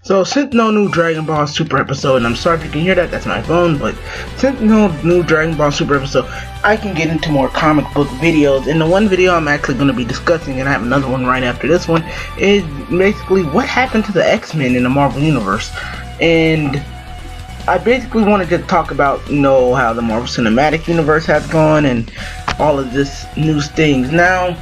So since no new Dragon Ball Super episode, and I'm sorry if you can hear that, that's my phone, but since no new Dragon Ball Super episode, I can get into more comic book videos. And the one video I'm actually going to be discussing, and I have another one right after this one, is basically what happened to the X-Men in the Marvel Universe. And I basically wanted to talk about, how the Marvel Cinematic Universe has gone and all of this new things. Now,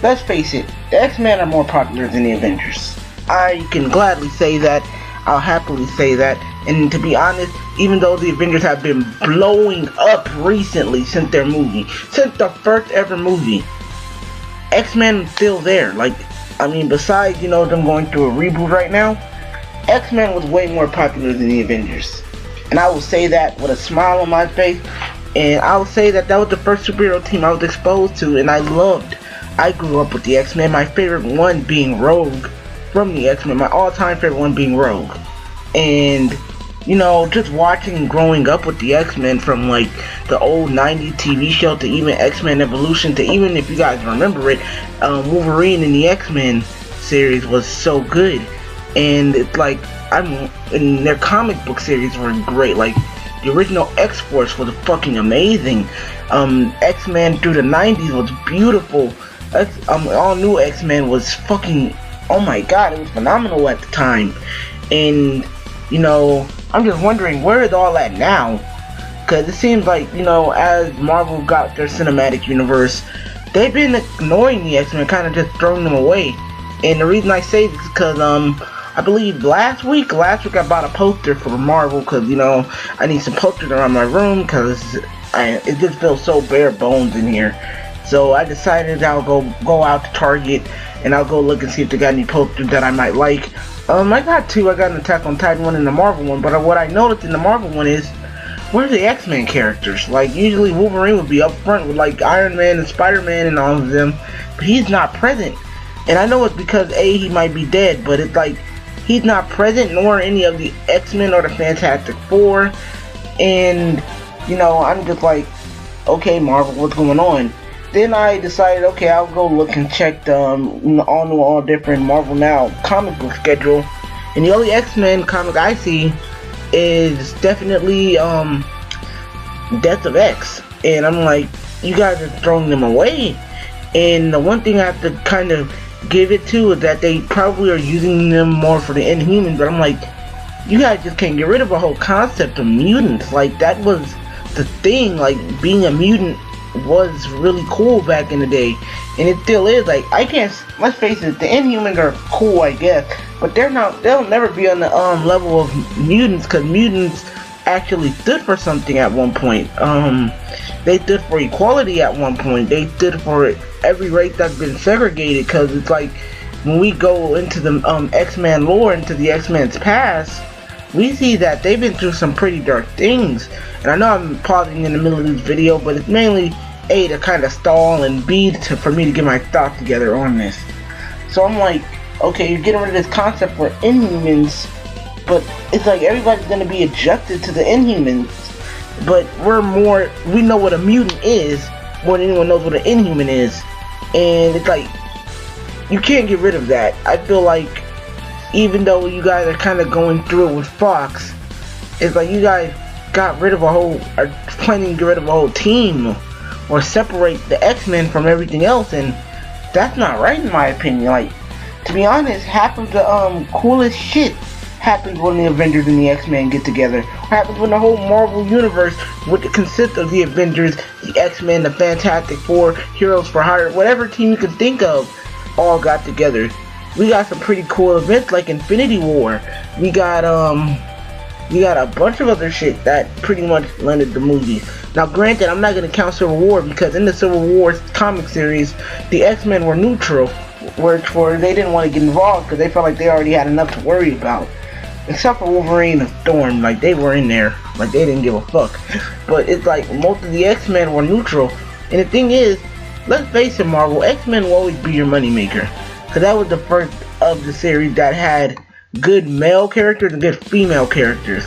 let's face it, the X-Men are more popular than the Avengers. I can gladly say that. I'll happily say that. And to be honest, even though the Avengers have been blowing up recently since their movie, since the first ever movie, X-Men is still there. Besides, them going through a reboot right now, X-Men was way more popular than the Avengers. And I will say that with a smile on my face. And I will say that was the first superhero team I was exposed to and I loved. I grew up with the X-Men, my favorite one being Rogue. From the X-Men, my all-time favorite one being Rogue. And, just watching and growing up with the X-Men from the old 90s TV show to even X-Men Evolution to even, if you guys remember it, Wolverine in the X-Men series was so good. And it's and their comic book series were great. The original X-Force was fucking amazing. X-Men through the 90s was beautiful. All new X-Men was fucking, oh my god, it was phenomenal at the time. And, I'm just wondering, where is all that now? Because it seems as Marvel got their cinematic universe, they've been ignoring the X-Men, kind of just throwing them away. And the reason I say this is because, I believe last week I bought a poster for Marvel, because, I need some posters around my room, because it just feels so bare bones in here. So I decided I'll go out to Target and I'll go look and see if they got any posters that I might like. I got two. I got an Attack on Titan one and the Marvel one, but what I noticed in the Marvel one is, where's the X-Men characters? Usually Wolverine would be up front with Iron Man and Spider-Man and all of them, but he's not present. And I know it's because he might be dead, but it's he's not present, nor any of the X-Men or the Fantastic Four. And, I'm just okay, Marvel, what's going on? Then I decided, okay, I'll go look and check the all different Marvel Now comic book schedule. And the only X-Men comic I see is definitely Death of X. And I'm you guys are throwing them away. And the one thing I have to kind of give it to is that they probably are using them more for the Inhumans. But I'm you guys just can't get rid of a whole concept of mutants. That was the thing. Being a mutant was really cool back in the day, and it still is. Let's face it, the Inhumans are cool, I guess, but they'll never be on the level of mutants, because mutants actually stood for something at one point. They stood for equality at one point. They stood for every race that's been segregated, because it's when we go into the X-Men lore, into the X-Men's past, we see that they've been through some pretty dark things. And I know I'm pausing in the middle of this video, but it's mainly A, to kind of stall, and B, for me to get my thoughts together on this. So I'm okay, you're getting rid of this concept for Inhumans, but it's everybody's going to be adjusted to the Inhumans. But we know what a mutant is more than anyone knows what an Inhuman is. And it's you can't get rid of that. I feel even though you guys are kind of going through it with Fox, it's you guys got rid of are planning to get rid of a whole team or separate the X-Men from everything else, and that's not right in my opinion. To be honest, half of the coolest shit happens when the Avengers and the X-Men get together. What happens when the whole Marvel universe, which consists of the Avengers, the X-Men, the Fantastic Four, Heroes for Hire, whatever team you can think of, all got together. We got some pretty cool events like Infinity War. We got a bunch of other shit that pretty much landed the movie. Now granted, I'm not going to count Civil War, because in the Civil War comic series, the X-Men were neutral, where they didn't want to get involved because they felt they already had enough to worry about. Except for Wolverine and Storm, they were in there, they didn't give a fuck. But it's most of the X-Men were neutral. And the thing is, let's face it, Marvel, X-Men will always be your moneymaker. Because that was the first of the series that had good male characters and good female characters.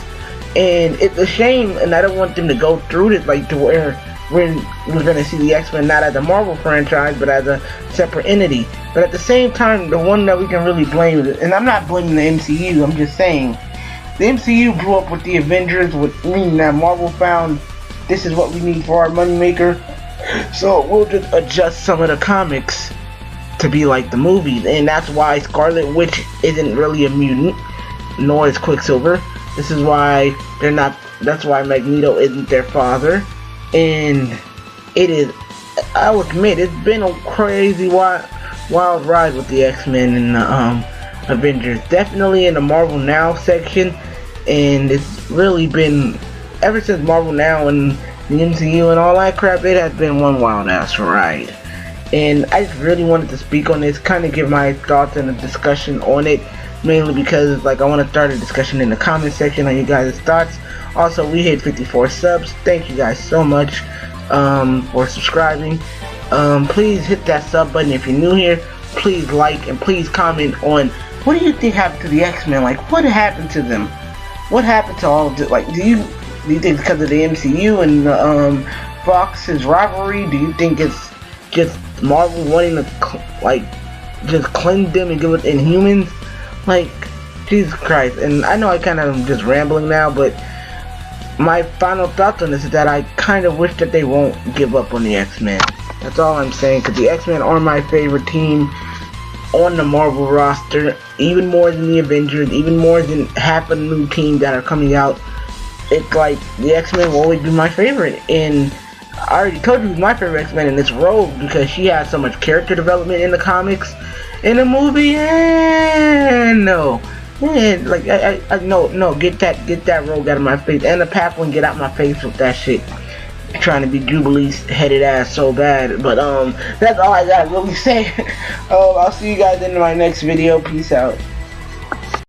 And it's a shame, and I don't want them to go through this, to where we're gonna see the X-Men not as a Marvel franchise, but as a separate entity. But at the same time, the one that we can really blame, and I'm not blaming the MCU, I'm just saying, the MCU blew up with the Avengers, meaning that Marvel found this is what we need for our moneymaker, so we'll just adjust some of the comics to be like the movies, and that's why Scarlet Witch isn't really a mutant, nor is Quicksilver. This is why they're not. That's why Magneto isn't their father, and it is. I'll admit it's been a crazy wild ride with the X-Men and the Avengers. Definitely in the Marvel Now section, and it's really been ever since Marvel Now and the MCU and all that crap. It has been one wild ass ride, and I just really wanted to speak on this, kind of give my thoughts and a discussion on it. Mainly because like I want to start a discussion in the comment section on you guys' thoughts. Also, we hit 54 subs. Thank you guys so much for subscribing. Please hit that sub button if you're new here. Please like and please comment on what do you think happened to the X-Men. Like, what happened to them? What happened to all of it? Like, do you think because of the MCU and Fox's rivalry? Do you think it's just Marvel wanting to just cleanse them and give it Inhumans? Like, Jesus Christ. And I know I kind of am just rambling now, but my final thoughts on this is that I kind of wish that they won't give up on the X-Men. That's all I'm saying, because the X-Men are my favorite team on the Marvel roster, even more than the Avengers, even more than half of the new teams that are coming out. It's like the X-Men will always be my favorite, and I already told you who's my favorite X-Men, and it's Rogue, because she has so much character development in the comics. In the movie, no. Like no, get that Rogue out of my face, and the Pathfinder get out my face with that shit. Trying to be Jubilee's headed ass so bad, but that's all I gotta really say. I'll see you guys in my next video. Peace out.